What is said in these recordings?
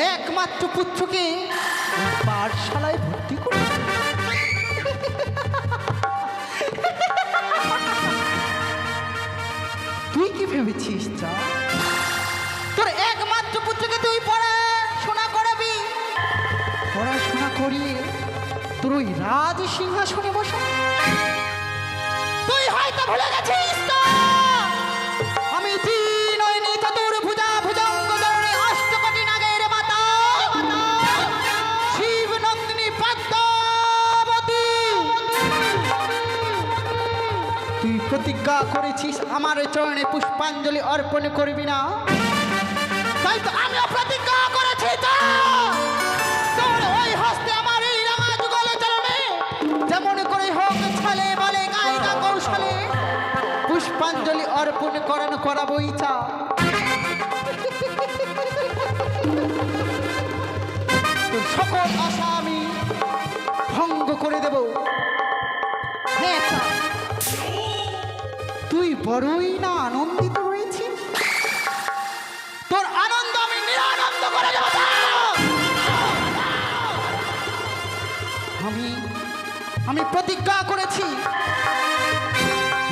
একমাত্র পুত্রকে পাঠশালায় ভর্তি করে। তুই কি ভেবেছিস চা তোর একমাত্র পুত্রকে তুই পড়াশোনা করাবি, পড়াশোনা করিয়ে তোর ওই রাজ সিংহাসনে বসা? তুই হয়তো ভুলে গেছিস তো আমি ত্রিনয়নী চতুর্ভুজা ভুজঙ্গ ধরণী অষ্টকোটি নাগের মাতা শিব নন্দিনী পদ্মাবতী। তুই প্রতিজ্ঞা করেছিস আমার চরণে পুষ্পাঞ্জলি অর্পণ করবি না, তাই তো আমিও প্রতিজ্ঞা করেছি তোর ওই হস্তে আমার এই রাঙা যুগলে চরণে যেমন করে হোক ছলে বলে গায়িকা কৌশলে পুষ্পাঞ্জলি অর্পণ করাবোই চা। তোর সকল আশা আমি ভঙ্গ করে দেব। হ্যাঁ চা, তুই বড়ই না আনন্দিত রয়েছিস, তোর আনন্দ আমি নিরানন্দ করে দেব। আমি প্রতিজ্ঞা করেছি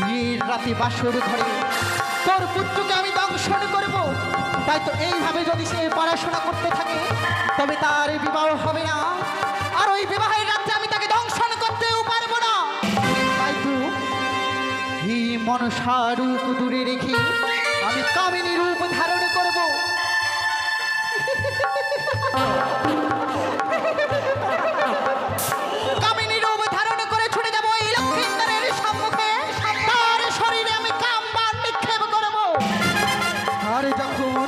বিয়ের রাতে বাসর ঘরে তোর পুত্রকে আমি দংশন করব, তাই তো এইভাবে যদি সে পড়াশোনা করতে থাকে তবে তার বিবাহ হবে না, আর ওই বিবাহের রাতে আমি তাকে দংশন করতেও পারবো না। তাই তো এই মনসা রূপ দূরে রেখে আমি কামিনী রূপ ধারণ করব। কামিনী রূপ ধারণ করে ছুটে যাব এই লক্ষ্মীন্দরের সম্মুখে, তার শরীরে আমি কামবাণ নিক্ষেপ করব। আর যখন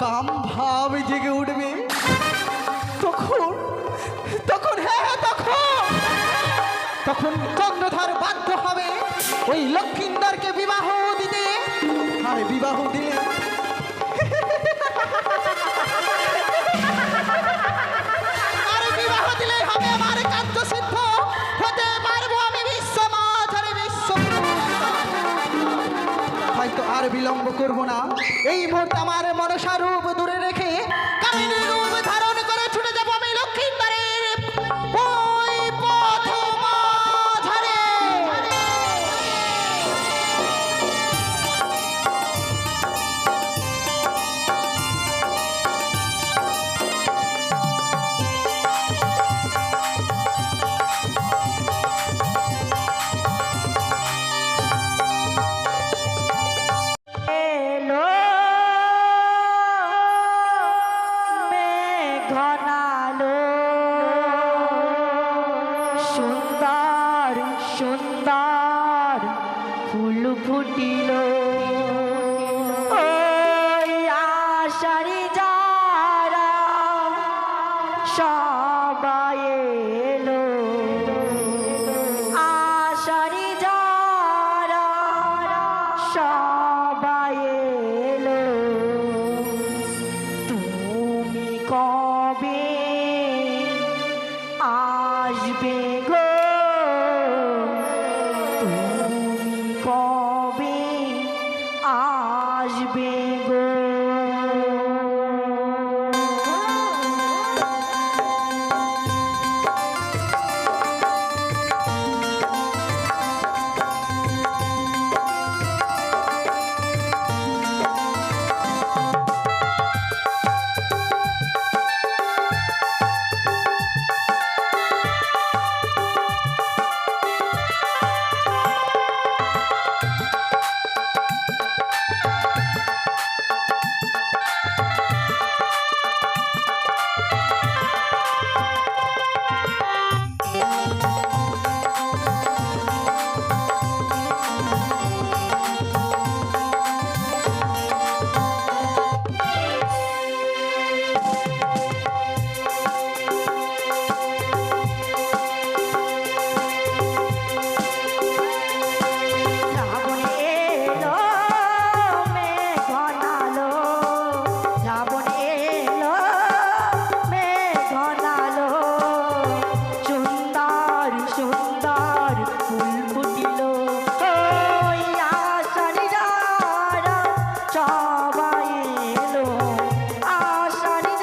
কাম ভাব জেগে উঠবে তখন তখন হ্যাঁ তখন চন্দ্রধর বাধ্য হবে ওই লক্ষ্মীন্দরকে বিবাহ দিতে। আর বিবাহ দিলে হবে আমার কার্য সিদ্ধ, হতে পারবো আমি বিশ্বমাঝারে বিশ্বপুরুষ। হয়তো আর বিলম্ব করব না, এই মুহূর্তে আমার মনসা রূপ দূরে রেখে কামিনী রূপ ধারণ করে ছুটে যাবো আমি লক্ষ্মীন্দরের ওই পথ মাঝারে। সুন্দর ফুল ফুটিল ওই আষাঢ়ি যারা সবাই এলো, আষাঢ়ি যারা সবাই এলো, তুমি কবে আসবে গো, কবে আসবে গো। সবাই এলো আষাঢ়ি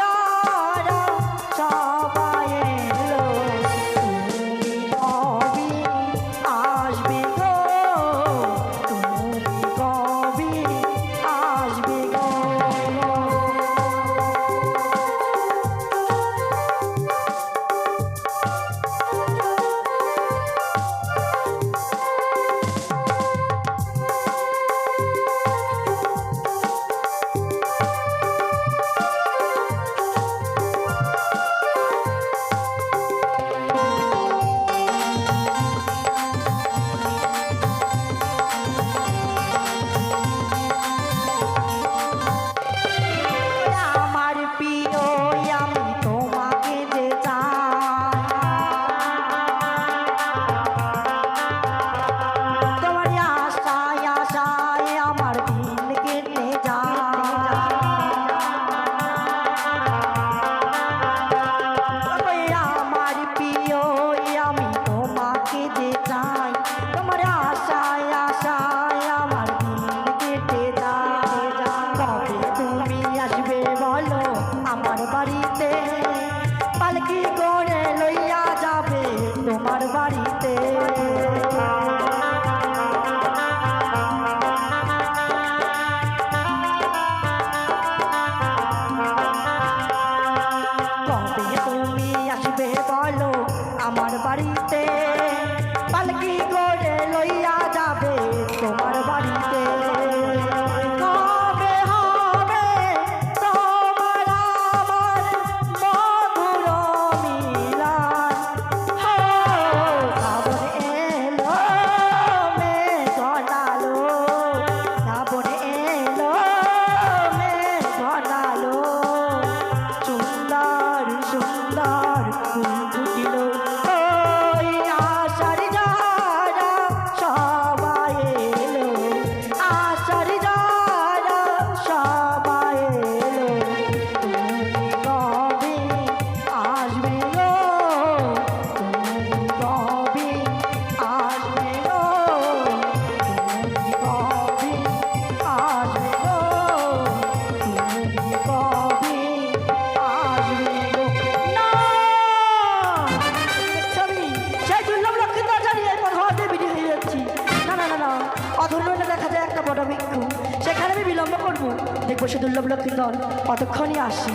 অনেক বসে দুর্লভ লক্ষিন্দর কতক্ষণই আসি।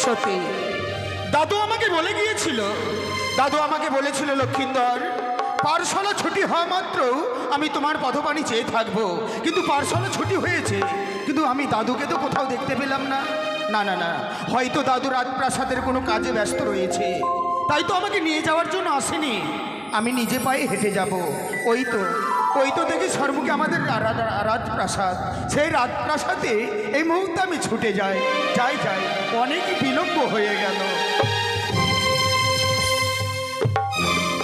সত্যি দাদু আমাকে বলে গিয়েছিল, দাদু আমাকে বলেছিল লক্ষিন্দর পাঠশালা ছুটি হওয়া মাত্র আমি তোমার পদপানি চেয়ে থাকবো, কিন্তু পাঠশালা ছুটি হয়েছে কিন্তু আমি দাদুকে তো কোথাও দেখতে পেলাম না। না না না, হয়তো দাদু রাজপ্রাসাদের কোনো কাজে ব্যস্ত রয়েছে, তাই তো আমাকে নিয়ে যাওয়ার জন্য আসেনি। আমি নিজে পায়ে হেঁটে যাব। ওই তো দেখি সর্বকে আমাদের রাজপ্রাসাদ, সেই রাজপ্রাসাদে এই মুহূর্তে আমি ছুটে যাই। অনেক বিলম্ব হয়ে গেল।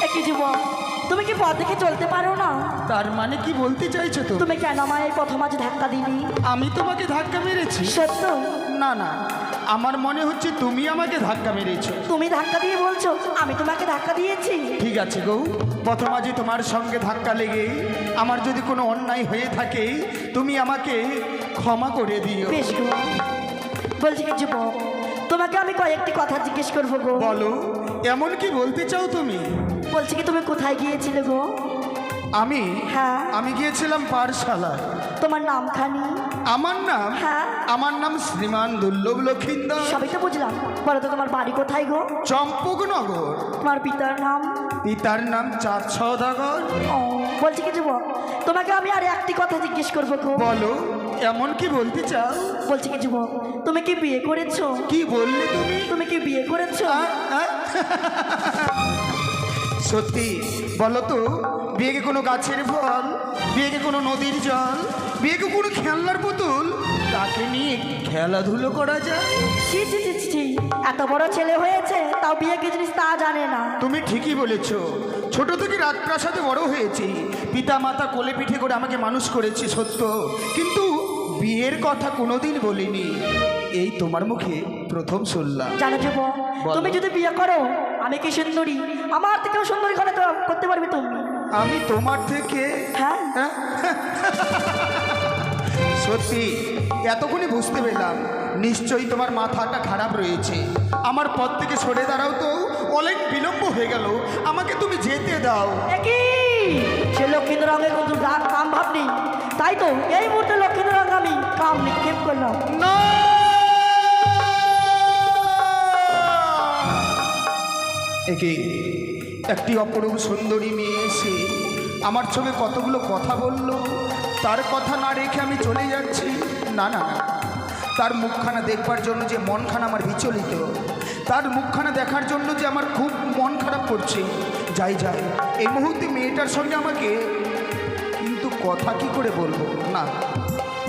একই যুবক, তুমি কি পথ দেখে চলতে পারো না? তার মানে কি বলতে চাইছো তো? তুমি কেন আমায় এই প্রথম আজ ধাক্কা দিলি? আমি তোমাকে ধাক্কা মেরেছি? সত্য? না না, আমার মনে হচ্ছে তুমি আমাকে ধাক্কা মেরেছো। তুমি ধাক্কা দিয়ে বলছো আমি তোমাকে ধাক্কা দিয়েছি? ঠিক আছে গো, প্রথম আজই তোমার সঙ্গে ধাক্কা লেগে আমার যদি কোনো অন্যায় হয়ে থাকে তুমি আমাকে ক্ষমা করে দিও। বেশ গো। বলছি কি যুবক, তোমাকে আমি কয়েকটি কথা জিজ্ঞেস করবো গো। বলো, এমন কি বলতে চাও তুমি? বলছি কি তুমি কোথায় গিয়েছিলে গো? আমি হ্যাঁ। আমি গিয়েছিলাম পাঠশালা। তোমার নামখানি? আমার নাম? হ্যাঁ। আমার নাম শ্রীমান দুর্লভ লক্ষিন্দর। সবই তো বুঝলাম, বলো তো তোমার বাড়ি কোথায় গো? চম্পকনগর। তোমার পিতার নাম? পিতার নাম চাঁদ সওদাগর। ও, বলছি কি যুবক, তোমাকে আমি আর একটি কথা জিজ্ঞেস করবো গো। বলো, এমন কি বলতে চাও? বলছি কি যুবক, তুমি কি বিয়ে করেছো? কি বললে তুমি? তুমি কি বিয়ে করেছো? সত্যি বলো তো, বিয়ে কি কোনো গাছের ফল, বিয়ে কি কোনো নদীর জল, বিয়ে কি কোনো খেলনার পুতুল তাকে নিয়ে খেলাধুলো করা যায়? ছি ছি ছি ছি ছি, এত বড় ছেলে হয়েছে তাও বিয়ে কি জিনিস তা জানে না। তুমি ঠিকই বলেছ, ছোট থেকে রাজপ্রাসাদে বড় হয়েছি, পিতা মাতা কোলে পিঠে করে আমাকে মানুষ করেছে সত্য, কিন্তু বিয়ের কথা কোনোদিন বলিনি। এই তোমার মুখে প্রথম শুনলাম। জানো যুবক, বলো। তুমি যদি বিয়ে করো আমি কি সুন্দরী, আমার থেকেও সুন্দরী ঘরে তো করতে পারবে তুমি। আমি তোমার থেকে? হ্যাঁ। সত্যি এতক্ষণে বুঝতে পেলাম, নিশ্চয়ই তোমার মাথাটা খারাপ রয়েছে। আমার পথ থেকে সরে দাঁড়াও তো, অনেক বিলম্ব হয়ে গেল, আমাকে তুমি যেতে দাও। একই সে লক্ষ্মীন্দর রঙে কিন্তু কাম ভাবনি, তাই তো এই মুহূর্তে লক্ষ্মীন্দর রঙ আমি কাম নিক্ষেপ করলাম। না, একে একটি অপরূপ সুন্দরী মেয়ে এসে আমার সঙ্গে কতগুলো কথা বলল, তার কথা না রেখে আমি চলে যাচ্ছি। না না না, তার মুখখানা দেখবার জন্য যে মনখানা আমার বিচলিত, তার মুখখানা দেখার জন্য যে আমার খুব মন খারাপ করছে। যাই এই মুহূর্তে মেয়েটার সঙ্গে আমাকে কিন্তু কথা কি করে বলবো? না,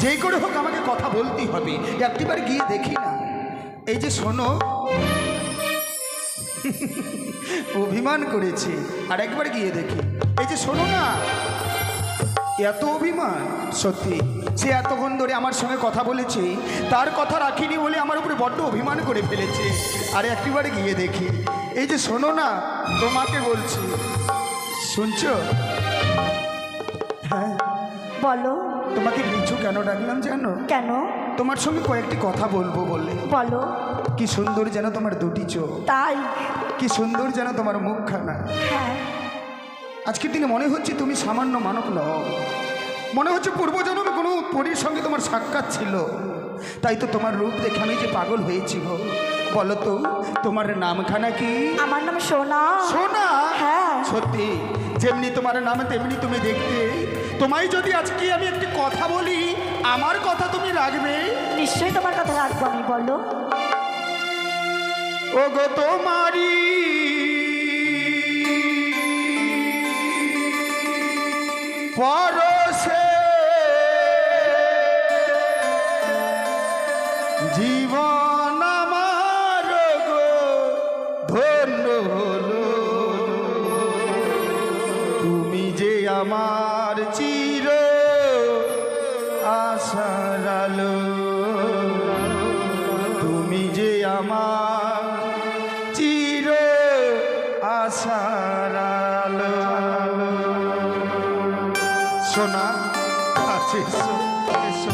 যেই করে হোক আমাকে কথা বলতেই হবে। একটিবার গিয়ে দেখি না। এই যে শোনো, অভিমান করেছে, আর একবার গিয়ে দেখি। এই যে শোনো না, এত অভিমান। সত্যি সে এতক্ষণ ধরে আমার সঙ্গে কথা বলেছে, তার কথা রাখিনি বলে আমার উপরে বড্ড অভিমান করে ফেলেছে। আর একটিবার গিয়ে দেখি। এই যে শোনো না, তোমাকে বলছি, শুনছো? হ্যাঁ বলো। তোমাকে নিচু কেন ডাকলাম জানো? কেন? তোমার সঙ্গে কয়েকটি কথা বলবো বলে। বলো। কি সুন্দর যেন তোমার দুটি চোখ, তাই? কি সুন্দর যেন তোমার মুখখানা। হ্যাঁ। আজকের দিনে মনে হচ্ছে তুমি সামান্য মানব নও, মনে হচ্ছে পূর্বজন্মে কোনো পরীর সঙ্গে তোমার সাক্ষাৎ ছিল। তাই তো তোমার রূপ দেখে আমি যে পাগল হয়েছি গো। বলো তো, তোমার নামখানা কি? আমার নাম সোনা। সোনা? হ্যাঁ। সত্যি যেমনি তোমার নাম তেমনি তুমি দেখতে। তোমায় যদি আজকে আমি একটি কথা বলি, আমার কথা তুমি রাখবে? নিশ্চয়ই তোমার কথা রাখবো আমি। বলো। ও গো তোমারি পরশে জীবন আমার গো ধন্য হলো, তুমি যে আমার চির আশার আলো, তুমি যে আমার চির আশার আলো। সোনা কাছে এসো, এসো।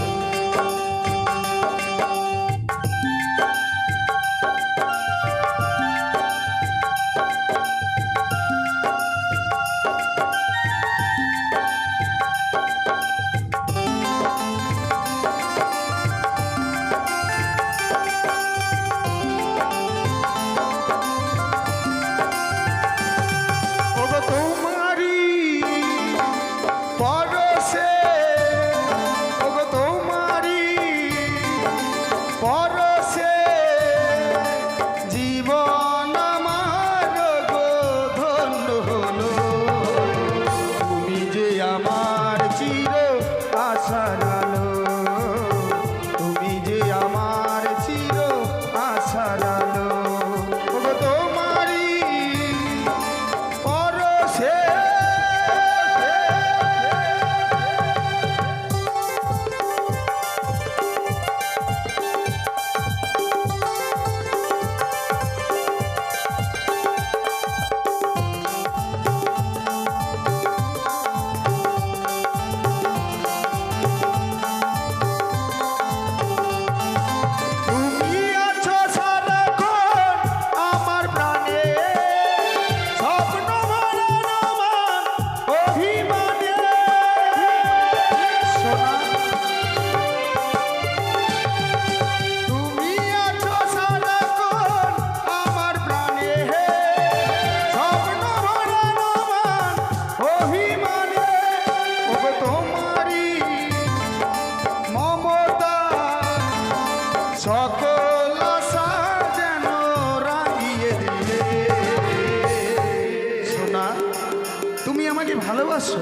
তুমি আমাকে ভালোবাসো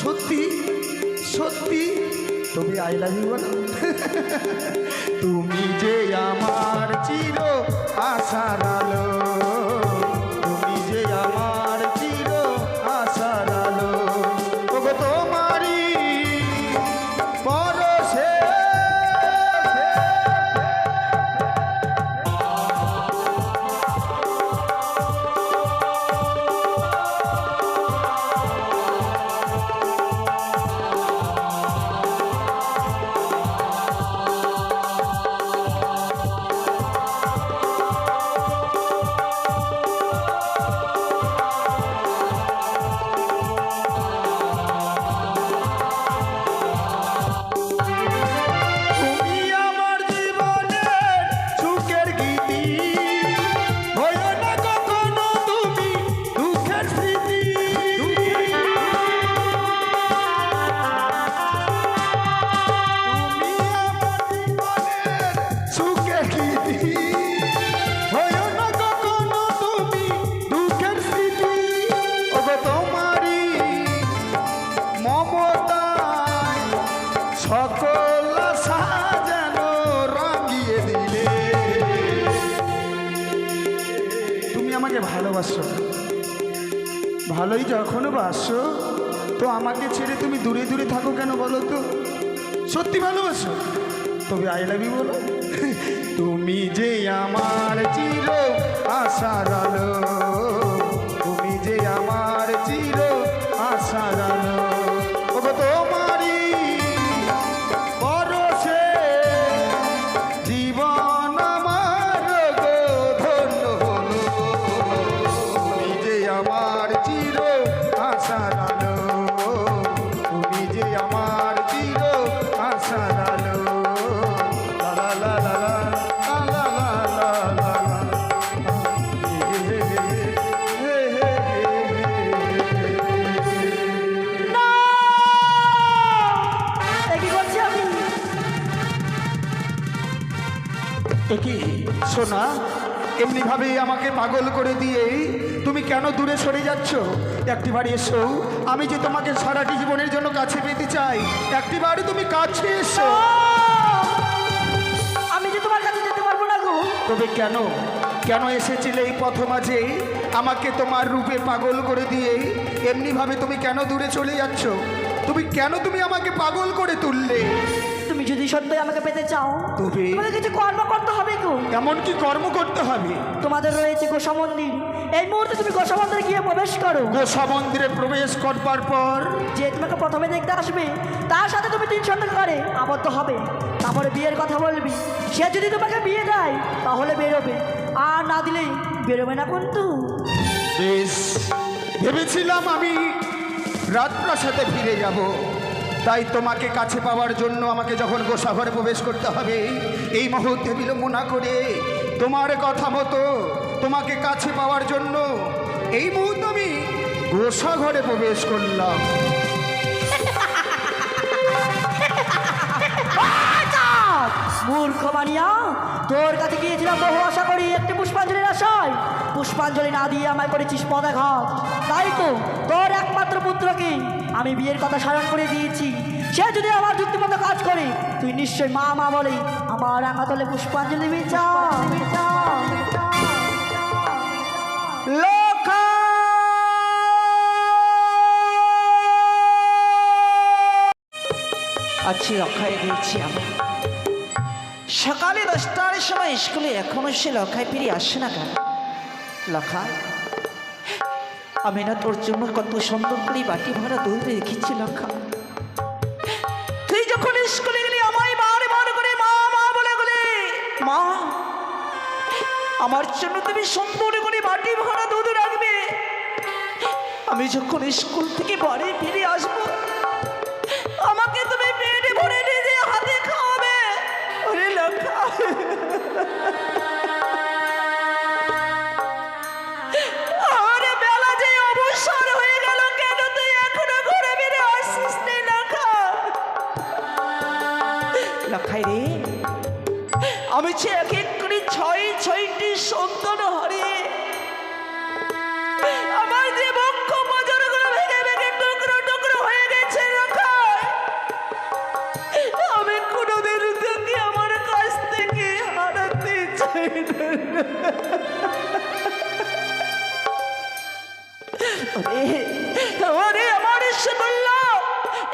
সত্যি সত্যি, তবে আই লাভ ইউ বলো। তুমি যে আমার চির আশার আলো, তুমি যে আমার চির আশার আলো, ওগো তোমারই পরশে তুমি আমার জীবনের সুখের গীতি, হয়ো না কখনো তুমি দুঃখের স্মৃতি। তুমি আমার জীবনের সুখের গীতি, হয়ো না কখনো তুমি দুঃখের স্মৃতি, ওগো তোমারই মমতায় সকল সাজানো রাঙিয়ে দিলে। তুমি আমাকে ভালোবাসো, ভালোই যখন বাসো, তো আমাকে ছেড়ে তুমি দূরে দূরে থাকো কেন বলো তো? সত্যি ভালোবাসো? তবে আই লাভ ইউ বলো। তুমি যে আমার চির আশার আলো, তুমি যে আমার চির আশার আলো, ওগো তোমারই পরশে জীবন আমার গো ধন্য হলো। তুমি যে আমার চির আশার আলো, তুমি যে আমার চির আশার আলো। লা লা লা লা লা লা লা লা লা। হে হে হে হে হে। না! এ কি করছি আমি? কি সোনা, এমনি ভাবে আমাকে পাগল করে দিয়ে তুমি কেন দূরে সরে যাচ্ছ? একটিবার এসো, আমি যে তোমাকে সারাটি জীবনের জন্য কাছে পেতে চাই, একটিবার তুমি কাছে এসো। আমি যে তোমার কাছে যেতে পারবো না গো। তবে কেন কেন এসেছিলে এই পথ মাঝে আমাকে তোমার রূপে পাগল করে দিয়ে? এমনি ভাবে তুমি কেন দূরে চলে যাচ্ছ? তুমি আমাকে পাগল করে তুললে। তুমি যদি সত্যি আমাকে পেতে চাও, তবে তোমাকে কিছু কর্ম করতে হবে গো। এমন কি কর্ম করতে হবে? তোমাদের রয়েছে গোসা মন্দির, এই মুহূর্তে তুমি গোসা মন্দিরে গিয়ে প্রবেশ করো। গোসা মন্দিরে প্রবেশ করবার পর যে তোমাকে প্রথমে দেখতে আসবে তার সাথে তুমি 3 সন্তান করে আবদ্ধ হবে, তারপরে বিয়ের কথা বলবি। সে যদি তোমাকে বিয়ে দেয় তাহলে বেরোবে, আর না দিলে বেরোবে না কিন্তু। বেশ, ভেবেছিলাম আমি রাজপ্রাসাদে ফিরে যাব, তাই তোমাকে কাছে পাওয়ার জন্য আমাকে যখন গোসাঘরে প্রবেশ করতে হবে, এই মুহূর্তে বিলম্ব না করে তোমার কথা মতো তোমাকে কাছে পাওয়ার জন্য এই মুহূর্তে আমি গোসাঘরে প্রবেশ করলাম। মূর্খ মানিয়া, তোর কাছে গিয়েছিলাম বহু আশা করি একটি পুষ্পাঞ্জলির আশায়, পুষ্পাঞ্জলি না দিয়ে আমায় করেছিস পদাঘাত। তাই তো তোর একমাত্র পুত্রকে আমি বিয়ের কথা স্মরণ করে দিয়েছি। সে যদি আমার যুক্তিমতো কাজ করে, তুই নিশ্চয় মা মা বলে আমার আঘাতলে পুষ্পাঞ্জলি বিচা। আচ্ছা, লক্ষায় গিয়েছি আমি সকালে 10টার সময় স্কুলে, এখনো সে লক্ষায় ফিরে আসে না কেন? লক্ষায়, আমি না তোর জন্য কত সুন্দর করে বাটি ভরা দুধ রেখেছি। লক্ষা, তুই যখন স্কুলে গেলি আমায় বার বার করে মা মা বলে গেলে, মা আমার জন্য তুমি সুন্দর করে বাটি ভরা দুধ রাখবে। আমি যখন স্কুল থেকে বাড়ি ফিরে আসবো, আমাকে তুমি পেটে ভরে নিজে হাতে খাওয়াবে। ওরে লক্ষা, আরে বেলা যে অবসর হয়ে গেল, কেন তুই এখনো ঘরে বেরে আসিস নি? লক্ষা, লক্ষাই রে, আমি যে এক এক করে 6টি সন্তান হারিয়ে আমার যে বক্ষ বাজারগুলো ওরে আমার বলল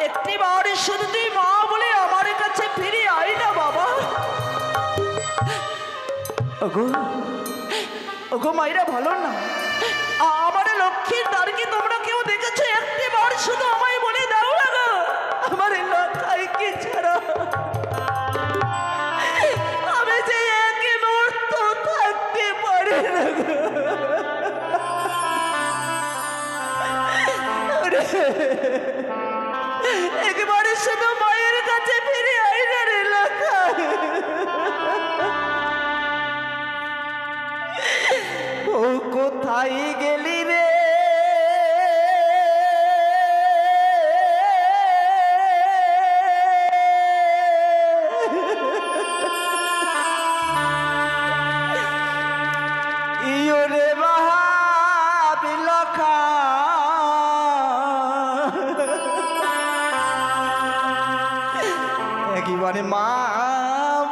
একটি বার শুধু তুই মা বলে আমার কাছে ফিরে আয় না বাবা। ওগো ওগো মায়েরা ভালো না, আমার লক্ষ্মীর দ্বারকে তোমরা কেউ দেখেছো? একটি বার শুধু আমায় বলে দাও না গো, আমার লক্ষ্মী কি ছাড়া আমি যে এক মুহূর্ত থাকতে পারি না গো। একবারে শুধু মায়ের কাছে ফিরে আই না রে লক্ষ্মী। ও কোথায় গেলি রে? ইয়োরে বাহাবিলখা একেবারে মা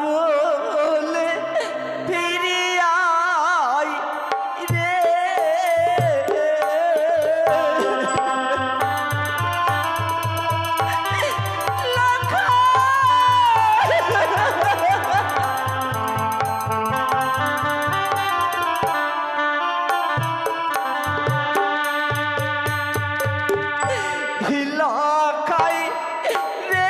বলে ফিরে আয় রে। লখাই রে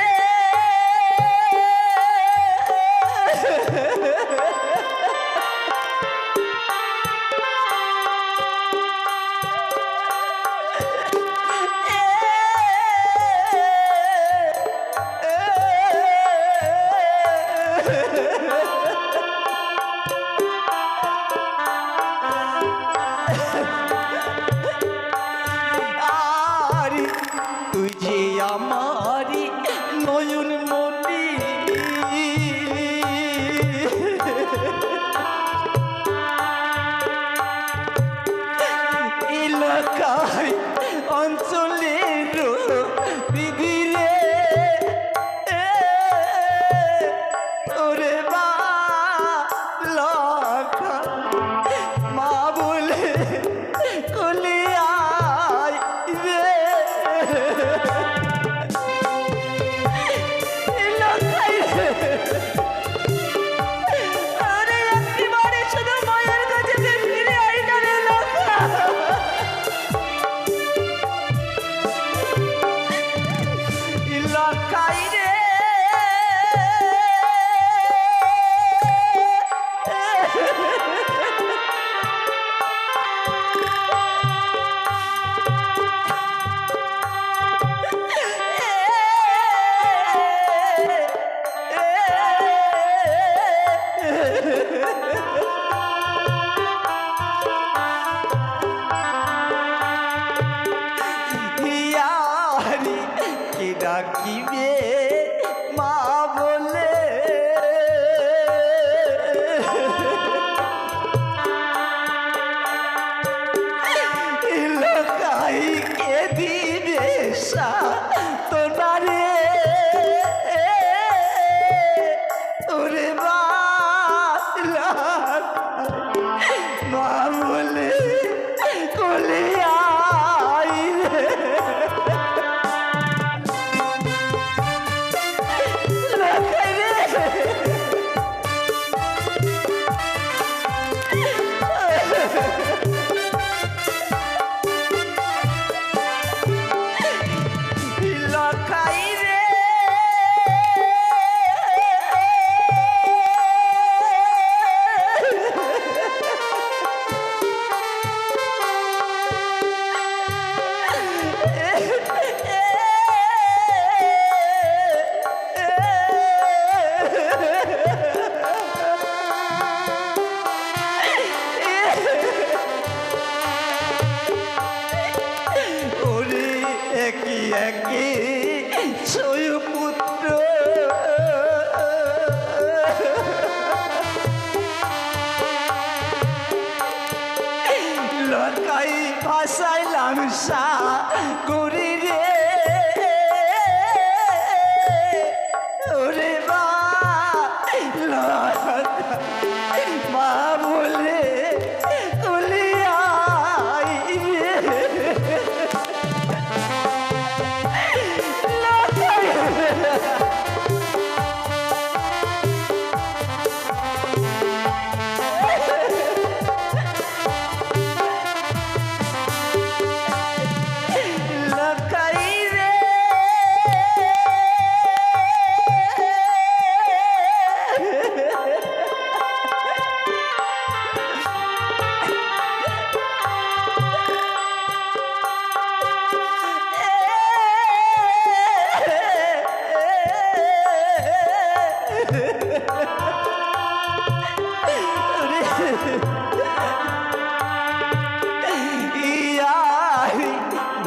আরি তুই যে আমারি নয়ন মনি এলাকায় অঞ্চলের বিধিরে ওরে মা লখা মা বলে কলি আয় রে। লখাই রে আরে একেবারে শুধু মায়ের কাছে ফিরে আয় না রে লখা। লখাই রে ইয়ারি কে ডাকিবে মা বলে এলাকায় কে দিবে তোনারে ওরে মা মা বলে কোলে আই রে। লখাই রে লখাই রে ওরে একই একই ছয় পুত্র লখাই ভাসাইলাম সা করি রে ওরে মা মা বলে কলি আই রে।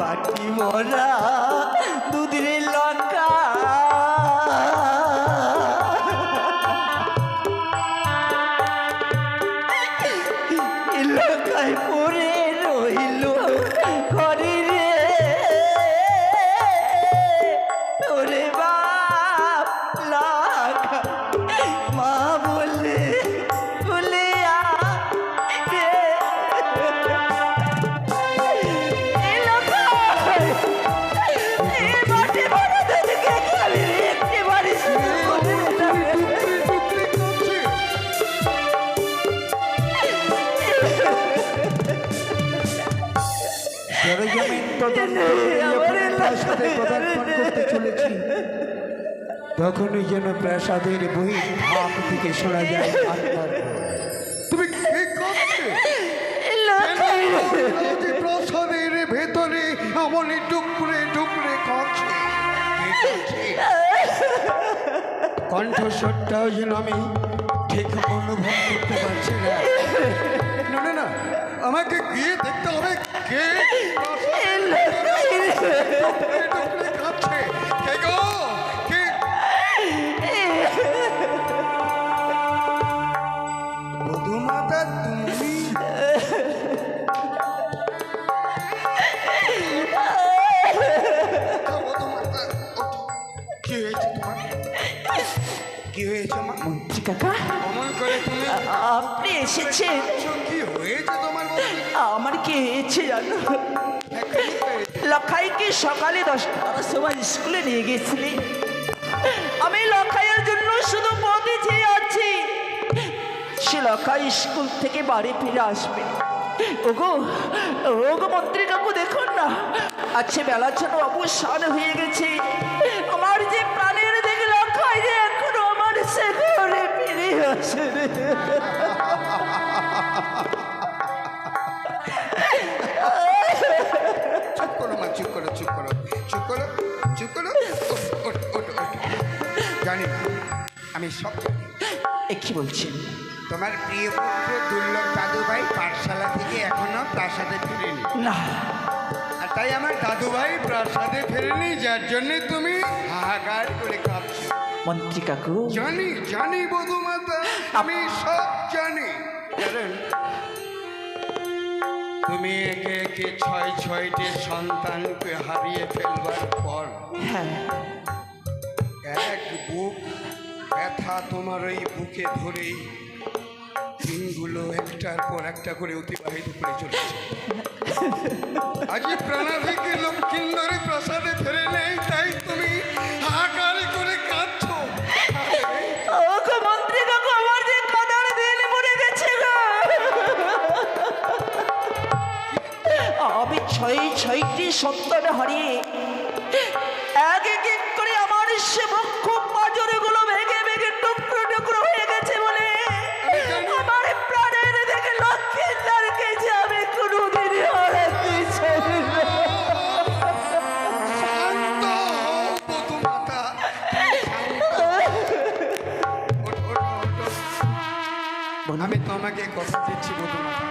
বাটি মোরা দুধের লঙ্কা লঙ্কায় পড়ে রইল ঘরে রে ওরে বাপ লাগা মা বলে বলে তখনই যেন প্রাসাদের বই ভাব থেকে শোনা যায় আত্মার তুমি কি করছো? প্রাসাদের ভেতরে এমনই টুকরে টুকরে কাঁদছে কণ্ঠস্বরটাও যেন আমি ঠিক অনুভব করতে পারছি না। না না না, আমাকে গিয়ে দেখতে হবে কে টুকরে কাঁদছে। কে গো? কে? বধূমাতা তুমি? বধূমাতা, কি হয়েছে তোমার? কি হয়েছে মা? মন্ত্রী কাকা অমন করে তুমি আপনি এসেছেন। কি হয়েছে তোমার? আমার কি হয়েছে জানো? লখাইকে সকালে 10টার সময় স্কুলে নিয়ে গেছিলি। আমি লখাইয়ের জন্য শুধু পথে চেয়ে আছি সে লখাই স্কুল থেকে বাড়ি ফিরে আসবে। ওগো ওগো মন্ত্রী কাকু দেখুন না, আজকে বেলা যেন অবসান হয়ে গেছে। আমার যে প্রাণের দেখে লখাই যে এখনো আমার সে ঘরে ফিরে আসে রে। চুপ করো মা, চুপ করো, চুপ করো, চুপ করো, চুপ করো। জানি না, আমি সব জানি। কি বলছেন? তোমার প্রিয় পুত্র দুর্লভ দাদুভাই পাঠশালা থেকে এখনো প্রাসাদে ফেরেনি। না, আর তাই আমার দাদুভাই প্রাসাদে ফেরেনি, যার জন্যে তুমি হাহাকার করে কাঁদছো। মন্ত্রী কাকু জানি জানি বধূমাতা, আমি সব জানি। কারণ তুমি একে একে 6টি সন্তানকে হারিয়ে ফেলবার পর হ্যাঁ এক বুক ব্যথা তোমার ওই বুকে ধরেই দিনগুলো একটার পর একটা করে অতিবাহিত করে চলেছে। আজ প্রাণাধিকে লক্ষ্মীন্দরে প্রাসাদে ফেরে নেই, তাই তুমি হাহাকার করে কাঁদছো। ওগো মন্ত্রী কাকু, আমার যে কাদার দিন মরে গেছে গো। আমি 6টি সন্তান হারিয়ে এক এক করে আমার সে বক্ষ পাঁজরগুলো ভেঙে ভেঙে টুকরো টুকরো হয়ে গেছে বলে আমার প্রাণের দেখে লক্ষ্মীদারকে যে আমি কোনোদিন হারাতে চাই না। শান্ত হও বধূমাতা, আমি তোমাকে কথা দিচ্ছি বধূমাতা,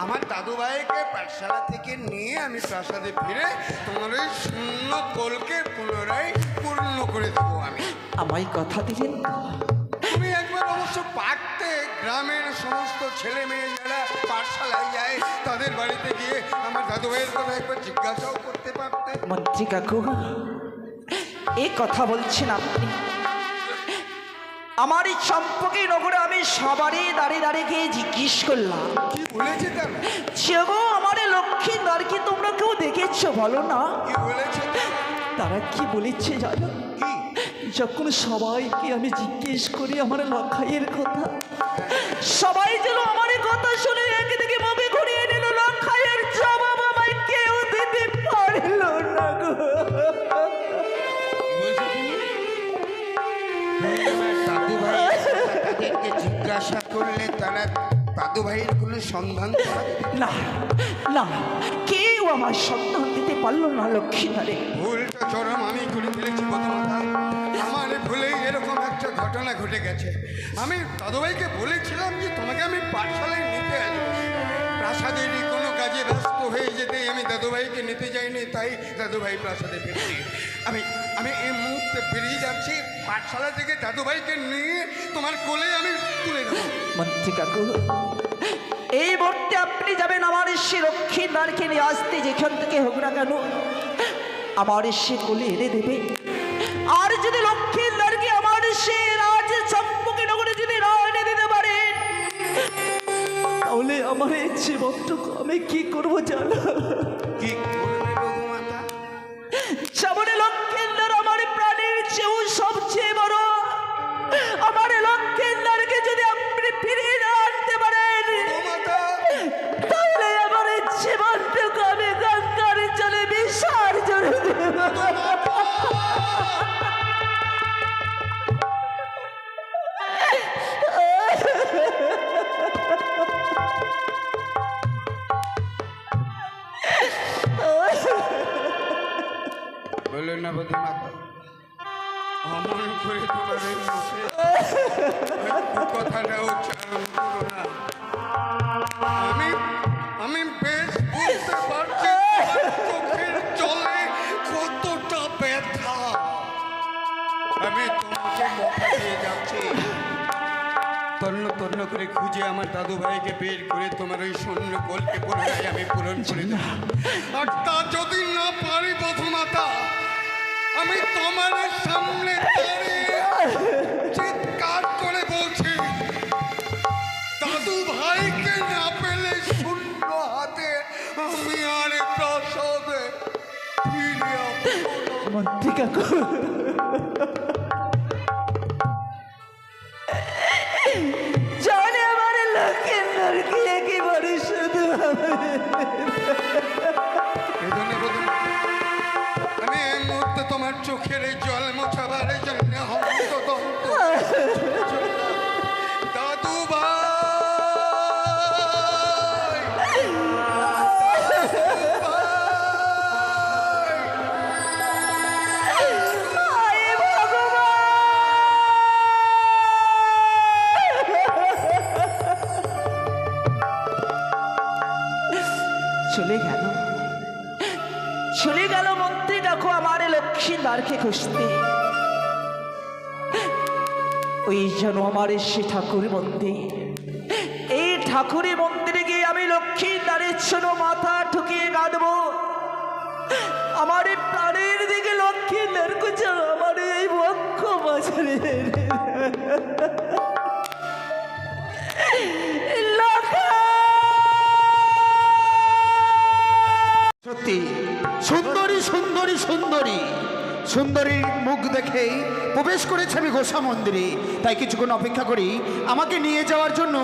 আমার দাদু ভাইকে পাঠশালা থেকে নিয়ে আমি প্রাসাদে ফিরে তোমার ওই শূন্য কোলকে পুনরায় পূর্ণ করে দেবো। আমি আমায় কথা দিলেন তো? তুমি একবার অবশ্য পারতে গ্রামের সমস্ত ছেলে মেয়ে যারা পাঠশালায় যায় তাদের বাড়িতে গিয়ে আমার দাদু ভাইয়ের কথা একবার জিজ্ঞাসাও করতে পারতে। মন্ত্রী কাকু, এই কথা বলছেন আপনি? আমার এই চম্পকি নগরে আমি সবারই দাঁড়িয়ে দাঁড়িয়ে গিয়ে জিজ্ঞেস করলাম, কি বলেছে তারা? সেগো আমার লক্ষ্মীদার কি তোমরা কেউ দেখেছো বলো না? কি বলেছে? তারা কি বলেছে জানো? কি? যখন সবাইকে আমি জিজ্ঞেস করি আমার লখাইয়ের কথা, সবাই যেন আমার কথা শুনে একদিকে মুখে ঘুরিয়ে নিল। লখাইয়ের জবাব আমায় কেউ দিতে পারল না গো। দাদু ভাই তাদেরকে জিজ্ঞাসা করলে তারা দাদু ভাইয়ের কোনো সন্ধান পাবে না না, কেউ আমার সন্ধান দিতে পারলো না লক্ষ্মীধারে। ভুলটা চরম আমি করে ফেলেছি বধূমাতা, আমার ভুলেই এরকম একটা ঘটনা ঘটে গেছে। আমি দাদু ভাইকে বলেছিলাম যে তোমাকে আমি পাঠশালায় নিতে আসবো, প্রাসাদেরই কোনো কাজে ব্যস্ত হয়ে যেতে আমি দাদুভাইকে নিতে যাইনি, তাই দাদুভাই প্রাসাদে ফিরছি। আমি আমি এই মুহূর্তে বেরিয়ে যাচ্ছি পাঠশালা থেকে, দাদুভাইকে নিয়ে তোমার কোলে আমি তুলে দেবো। মন্ত্রী কাকু, এই মুহূর্তে আপনি যাবেন আমার সে লক্ষ্মীনারকে নিয়ে আসতে, যেখান থেকে হোক না কেন আমার সে কোলে এনে দেবে। আর যদি লক্ষ্মীনারকে আমার সে রাজ চম্পকে নগরে যদি না এনে দিতে পারেন, তাহলে আমার এই জীবনটুকু আমি কি করবো জানো? কি করবে বধূমাতা? সামনে লক্ষ্মীনার আমার প্রাণের চেয়েও সবচেয়ে বড়। আমার লক্ষ্মীনারকে যদি আপনি ফিরিয়ে না আনতে পারেন, বধূমাতা, তাহলে আমার এই জীবনটুকু আমি গঙ্গার জলে বিসর্জন দেব। বললেন না বধূমাতা, অমন করে তোমার এই মুখে কথাটা উচ্চারণ করো না। আমি আমি বেশ বুঝতে পারছি তোমার চোখের জলে কতটা ব্যথা। আমি তোমাকে মথা দিয়ে যাচ্ছি, তন্ন তন্ন করে খুঁজে আমার দাদু ভাইকে বের করে তোমার ওই শূন্য কোলকে পুনরায় আমি পূরণ করে দেব। আর তা যদি না পারি বধূমাতা, আমি তোমার সামনে দাঁড়িয়ে চিৎকার করে বলছি, দাদু ভাইকে না পেলে শূন্য হাতে আমি আর প্রাসাদে ফিরে আসবো না। মন্ত্রী কাকু, জানে আমার লক্ষ্মীনারকে একেবারে শুধু এজন্য বধূমাতা, আমি এই মুহূর্তে তোমার চোখের এই জল মোছাবার জন্য হন্তদন্ত দাদু ভাই, চলে গেল, চলে গেল মন্ত্রী কাকু আমার লক্ষ্মীনারকে খুঁজতে। ওই যেন আমার সে ঠাকুর মন্দির, এই ঠাকুরের মন্দিরে গিয়ে আমি লক্ষ্মীনারের জন্য মাথা ঠুকিয়ে কাঁদবো। আমার এই প্রাণের দিকে লক্ষ্মীনার কুচা আমার এই বক্ষ বাজারে সত্যি সুন্দরী সুন্দরী সুন্দরী সুন্দরীর মুখ দেখেই প্রবেশ করেছে আমি গোসা মন্দিরে, তাই কিছুক্ষণ অপেক্ষা করি আমাকে নিয়ে যাওয়ার জন্য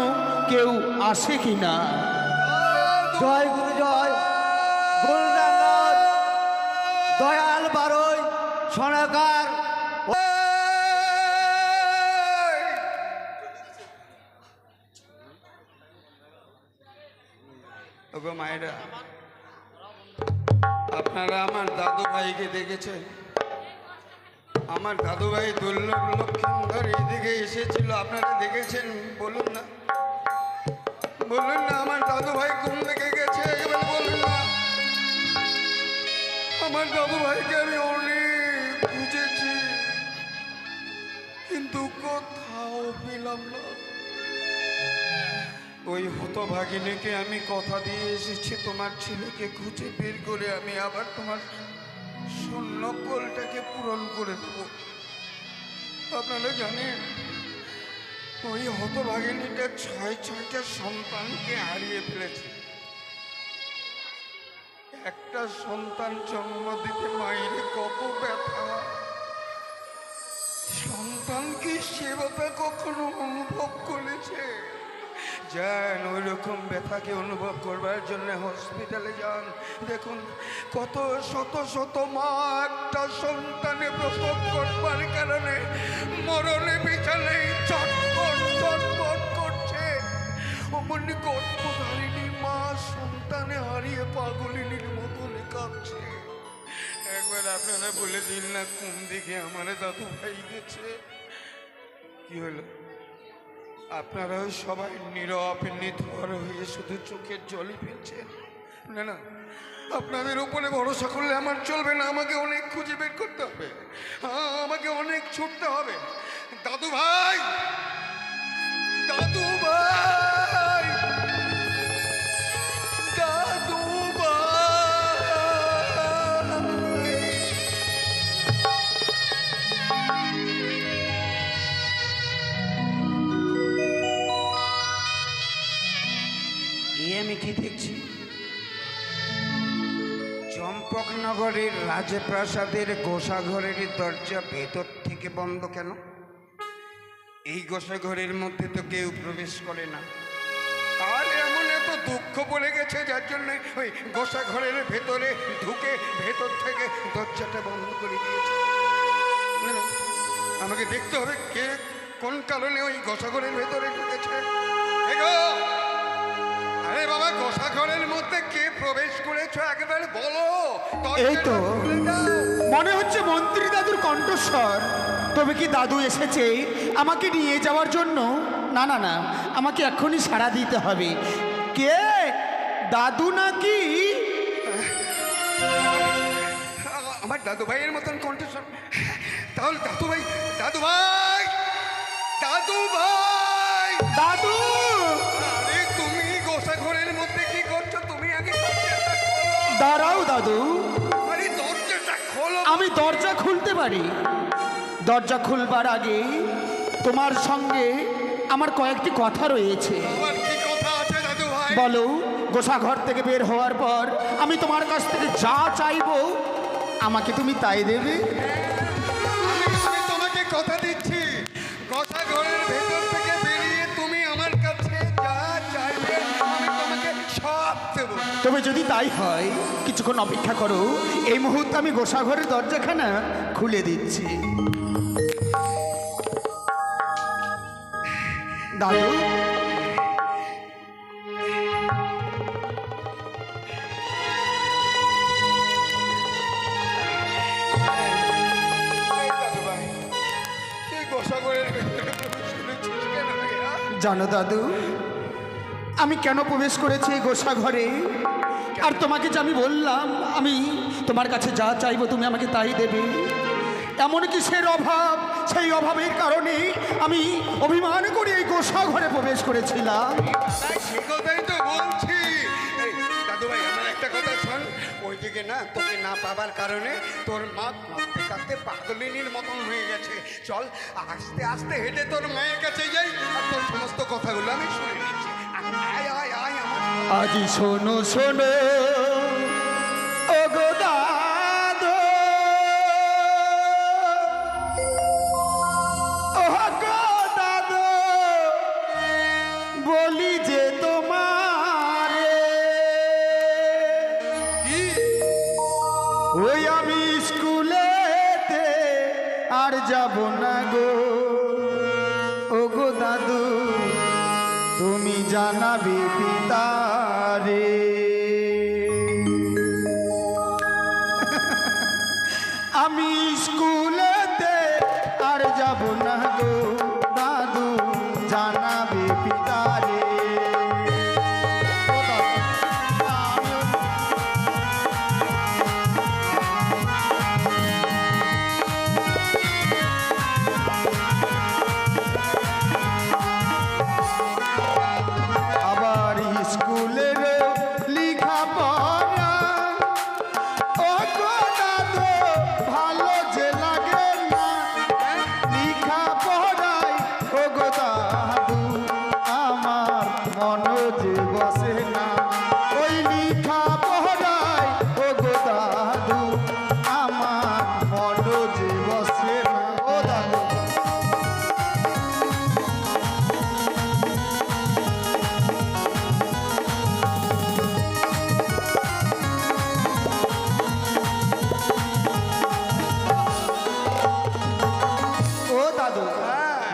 কেউ আসে কি না। জয় গুরু জয়, গুরুদাঙ্গর দয়াল বারই সনাকার। ওগো মায়েরা, আপনারা আমার দাদু ভাইকে দেখেছেন? আমার দাদু ভাই দুর্লভ লক্ষ্মীন্দর এদিকে এসেছিল, আপনারা দেখেছেন? বলুন না, বলুন না আমার দাদু ভাই কোন দিকে গেছে, এবার বলুন না। আমার দাদু ভাইকে আমি অনেক খুঁজেছি, কিন্তু কোথাও পেলাম না। ওই হতভাগিনীকে আমি কথা দিয়ে এসেছি, তোমার ছেলেকে খুঁজে বের করে আমি আবার তোমার শূন্য কোলটাকে পূরণ করে দেব। আপনারা জানেন ওই হতভাগিনীটা 6টা সন্তানকে হারিয়ে ফেলেছে। একটা সন্তান জন্ম দিতে মায়ের কত ব্যথা, সন্তান কি সে ব্যথা কখনো অনুভব করেছে? যান ওই রকম ব্যথাকে অনুভব করবার জন্য হসপিটালে যান, দেখুন কত শত শত মা একটা সন্তানে প্রসব করবার কারণে মরণে বিছানায় চটপট চটপট করছে। অমনি গর্ভধারিণী মা সন্তানে হারিয়ে পাগলিনীর মতন কাঁদছে। একবার আপনারা বলে দিন না কোন দিকে আমার দাদু ভাই গেছে? কি হলো? আপনারাও সবাই নীরব নিথর হয়ে শুধু চোখের জলই ফেলছেন। না না, আপনাদের উপরে ভরসা করলে আমার চলবে না, আমাকে অনেক খুঁজে বের করতে হবে, আমাকে অনেক ছুটতে হবে। দাদু ভাই, দাদু ভাই, দাদু ভাই। আমি কি দেখছি? চম্পকনগরের রাজপ্রাসাদের গোসাঘরের দরজা ভেতর থেকে বন্ধ কেন? এই গোসাঘরের মধ্যে তো কেউ প্রবেশ করে না। তাহলে এমন এত দুঃখ পড়ে গেছে যার জন্য ওই গোসাঘরের ভেতরে ঢুকে ভেতর থেকে দরজাটা বন্ধ করে দিয়েছে। না, না, আমাকে দেখতে হবে কে কোন কারণে ওই গোসাঘরের ভেতরে ঢুকেছে। এগো! আরে বাবা, গোসাঘরের মধ্যে কে প্রবেশ করেছো একেবারে বলো। এই তো মনে হচ্ছে মন্ত্রী দাদুর কণ্ঠস্বর। তবে কি দাদু এসেছে আমাকে নিয়ে যাওয়ার জন্য? না না না, আমাকে এক্ষুনি সাড়া দিতে হবে। কে? দাদু নাকি? আমার দাদু ভাইয়ের মতন কণ্ঠস্বর। তাহলে দাদু ভাই, দাদু ভাই, দাদু ভাই, দাদু! আরে তুমি গোসাঘরের মধ্যে কি করছো? তুমি আগে দরজাটা খোলো। দাঁড়াও দাদু। আরে দরজাটা খোলো। আমি দরজা খুলতে পারি। দরজা খুলবার আগে তোমার সঙ্গে আমার কয়েকটি কথা রয়েছে। আমার কি কথা আছে দাদু ভাই? বলো। গোসাঘর থেকে বের হওয়ার পর আমি তোমার কাছ থেকে যা চাইবো আমাকে তুমি তাই দেবে। আমি তোমাকে কথা দিচ্ছি, গোসাঘরের ভেতর থেকে বেরিয়ে তুমি আমার কাছে যা চাইবে আমি তোমাকে সব দেবো। তবে যদি তাই হয় কিছুক্ষণ অপেক্ষা করো, এই মুহূর্তে আমি গোসাঘরের দরজাখানা খুলে দিচ্ছি। দাদু, জানো দাদু আমি কেন প্রবেশ করেছি এই গোসাঘরে? আর তোমাকে যে আমি বললাম আমি তোমার কাছে যা চাইবো তুমি আমাকে তাই দেবে, এমনকি সেই অভাবের কারণে আমি অভিমান করে এই গোসাঘরে প্রবেশ করেছিলাম। সে কথাই তো বলছি। দাদু ভাই, আমার একটা কথা শোন। ওইদিকে না তোকে না পাবার কারণে তোর মা কাঁদতে কাঁদতে পাগলিনীর মতন হয়ে গেছে। চল আস্তে আস্তে হেঁটে তোর মায়ের কাছে যাই আর তোর সমস্ত কথাগুলো আমি শুনে নিচ্ছি। আয় আয় আয় আমার। আজি শোনো শোনো ও গো দাদু, ও গো দাদু, বলি যে তোমারে ওই আমি স্কুলেতে আর যাব না গো। ও গো দাদু, তুমি জানাবে পিতারে। আমি স্কুলেতে আর যাব না গো দাদু, জানাবে পিতারে। আবার স্কুলের লেখাপড়া ও গো দাদু ভালো যে লাগে না। লেখাপড়ায় ও গো দাদু আমার মন যে বসে না। ওই লেখাপড়ায় ও গো দাদু আমার মন যে বসে না। ও দাদু, ও দাদু,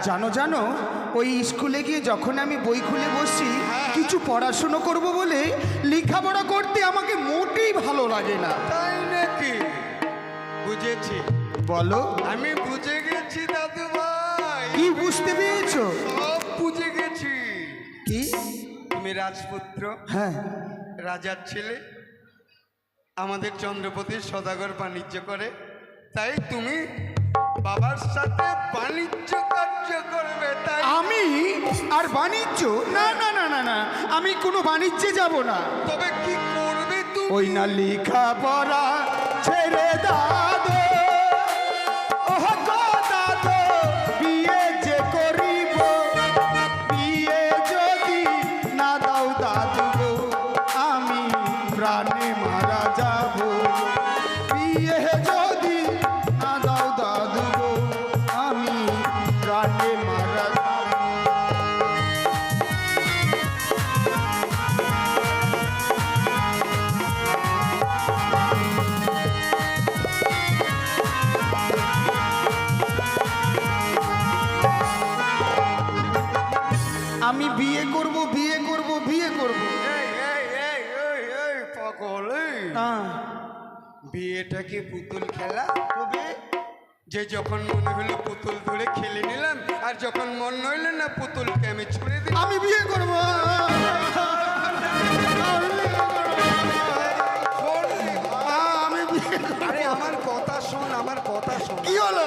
জানো জানো ওই স্কুলে গিয়ে যখন আমি বই খুলে বসি কিছু পড়াশুনো করব বলে, লেখাপড়া করতে আমাকে মোটেই ভালো লাগে না। তাই নাকি? বুঝেছি। বলো। আমি বুঝে গেছি দাদু ভাই। কি বুঝতে পেরেছো? সব বুঝে গেছি। কি? তুমি রাজপুত্র, হ্যাঁ, রাজার ছেলে, আমাদের চন্দ্রপতির সদাগর বাণিজ্য করে, তাই তুমি বাবার সাথে বাণিজ্য কার্য করবে, তাই আমি আর বাণিজ্য? না না না না না, আমি কোনো বাণিজ্যে যাব না। তবে কি করবে তুমি? ওই না লেখা পড়া ছেড়ে দাদো, ওহ গো দাদো, বিয়ে যে করিব, বিয়ে যদি না দাও দাদু গো, আমি প্রাণে মারা যাব। বিয়ে যদি না দাও দাদু গো, আমি প্রাণে মারা যাব। আমি বিয়ে করব, বিয়ে করব, বিয়ে করব। এই পাগল, এই। বিয়েটা কি পুতুল খেলা? তবে যে যখন মনে হলো পুতুল ধরে খেলে নিলাম, আর যখন মন নইলে না পুতুলকে আমি ছুড়ে দিই। আমি বিয়ে করব। আমি বিয়ে করব। আরে আমার কথা শোন, আমার কথা শোন। কি হলো?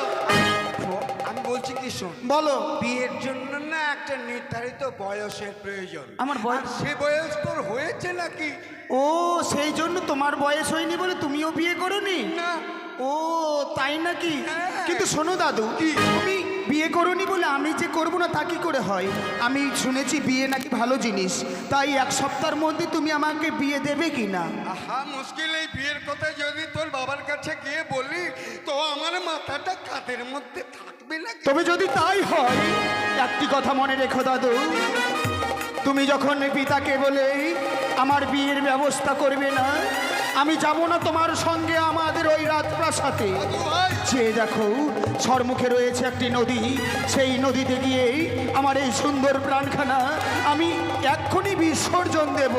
আমি বলছি কি শোন, বলো। বিয়ের জন্য না একটা নির্ধারিত বয়সের প্রয়োজন। আমার বয়স? আর সে বয়স তোর হয়েছে নাকি? ও, সেই জন্য তোমার বয়স হয়নি বলে তুমিও বিয়ে করোনি? না। ও তাই নাকি? হ্যাঁ। কিন্তু শোনো দাদু, তুমি বিয়ে করোনি বলে আমি যে করবো না তা কি করে হয়? আমি শুনেছি বিয়ে নাকি ভালো জিনিস, তাই 1 সপ্তাহের মধ্যে তুমি আমাকে বিয়ে দেবে কি না? আহা, মুশকিল। এই বিয়ের কথা যদি তোর বাবার কাছে গিয়ে বলি তো আমার মাথাটা কাঁধের মধ্যে থাকবে না। তবে যদি তাই হয়, একটি কথা মনে রেখো দাদু, তুমি যখন পিতাকে বলে আমার বিয়ের ব্যবস্থা করবে না, আমি যাব না তোমার সঙ্গে আমাদের ওই রাজপ্রাসাদে। যে দেখো সম্মুখে রয়েছে একটি নদী, সেই নদীতে গিয়ে আমার এই সুন্দর প্রাণখানা আমি এক্ষুনি বিসর্জন দেব।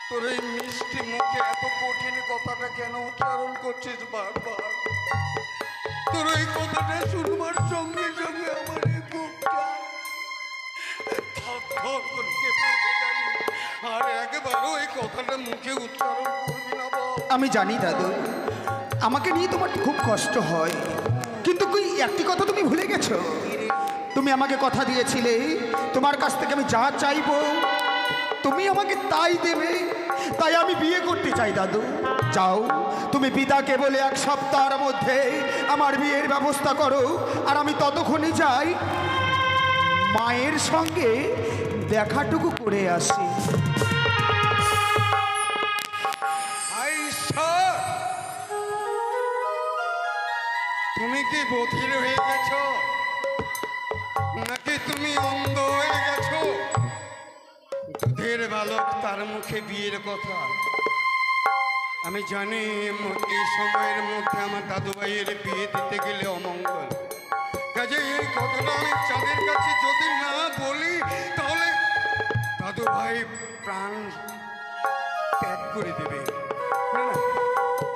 তোর এই মিষ্টি মুখে এত কঠিন কথাটা কেন উচ্চারণ করছিস বারবার? তোর এই কথাটা শুনবার সঙ্গে সঙ্গে আমার এই বুকটা ধক ধক করে কেঁপে উঠে জানি। আর একবারও এই কথাটা মুখে উচ্চারণ করবি না বল। আমি জানি দাদু, আমাকে নিয়ে তোমার খুব কষ্ট হয়, কিন্তু কই একটি কথা তুমি ভুলে গেছো। তুমি আমাকে কথা দিয়েছিলে তোমার কাছ থেকে আমি যা চাইবো তুমি আমাকে তাই দেবে। তাই আমি বিয়ে করতে চাই দাদু। যাও, তুমি পিতাকে বলে 1 সপ্তাহের মধ্যে আমার বিয়ের ব্যবস্থা করো, আর আমি ততক্ষণে যাই মায়ের সঙ্গে দেখাটুকু করে আসি। হায় ঈশ্বর! তুমি কি বধির হয়ে গেছো নাকি তুমি অন্ধ হয়ে গেছো? দুধের বালক তার মুখে বিয়ের কথা। আমি জানি এই সময়ের মধ্যে আমার দাদু ভাইয়ের বিয়ে দিতে গেলে অমঙ্গল। কাজে এই কথাটা আমি চাঁদের কাছে যদি না বলি তাহলে দাদু ভাই প্রাণ ত্যাগ করে দেবে। না, না,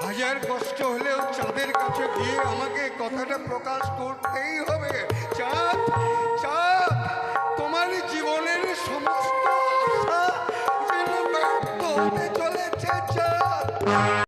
হাজার কষ্ট হলেও চাঁদের কাছে গিয়ে আমাকে কথাটা প্রকাশ করতেই হবে।